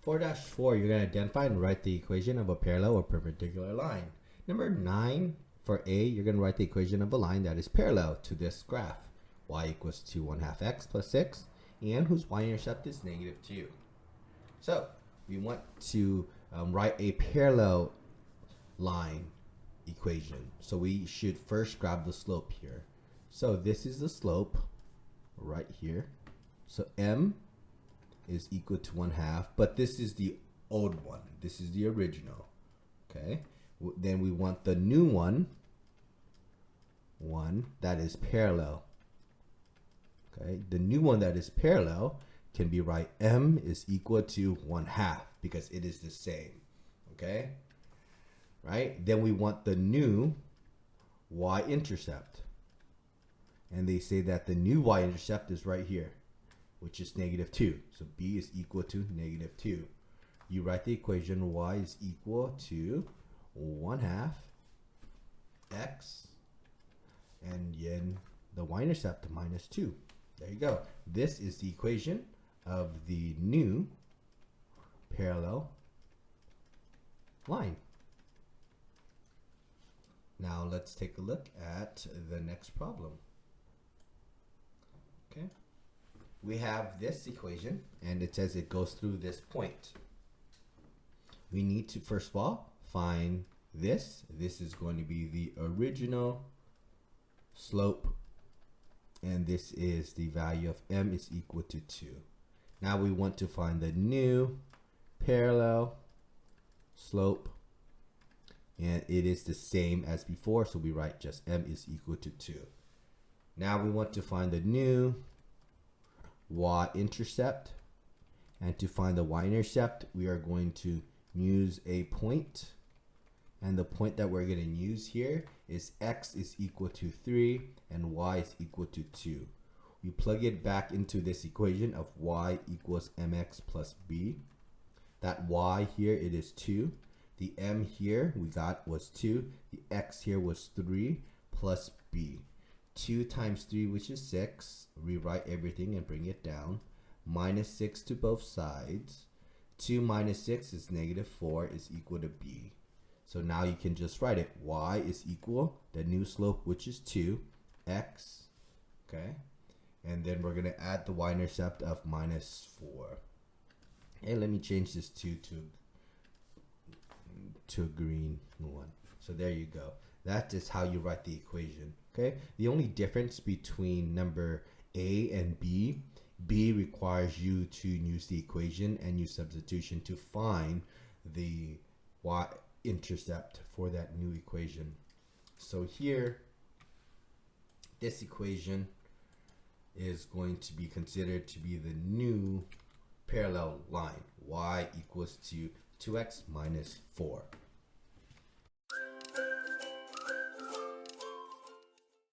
4-4, you're going to identify and write the equation of a parallel or perpendicular line. Number 9, for A, you're going to write the equation of a line that is parallel to this graph. Y equals to 1/2 x plus 6, and whose y-intercept is -2. So, we want to write a parallel line equation. So we should first grab the slope here. So this is the slope right here. So m is equal to 1/2, but this is the old one. This is the original. Okay. Then we want the new one that is parallel. Okay. The new one that is parallel can be right. M is equal to 1/2 because it is the same. Okay. Right. Then we want the new y-intercept. And they say that the new y-intercept is right here, which is -2. So b is equal to -2. You write the equation y is equal to 1/2 x, and then the y-intercept -2. There you go. This is the equation of the new parallel line. Now let's take a look at the next problem. Okay. We have this equation, and it says it goes through this point. We need to, first of all, find this. This is going to be the original slope, and this is the value of m is equal to 2. Now we want to find the new parallel slope, and it is the same as before, so we write just m is equal to 2. Now we want to find the new y-intercept, and to find the y-intercept we are going to use a point, and the point that we're going to use here is x is equal to 3 and y is equal to 2. We plug it back into this equation of y equals mx plus b. That y here, it is 2. The m here we got was 2. The x here was 3 plus b. 2 times 3, which is 6. Rewrite everything and bring it down. -6 to both sides. 2 minus 6 is -4 is equal to b. So now you can just write it. Y is equal the new slope, which is 2, x. Okay. And then we're going to add the y-intercept of -4. And let me change this 2 to a green one. So there you go. That is how you write the equation. Okay. The only difference between number A and B, B requires you to use the equation and use substitution to find the y-intercept for that new equation. So here, this equation is going to be considered to be the new parallel line. Y equals to 2x minus 4.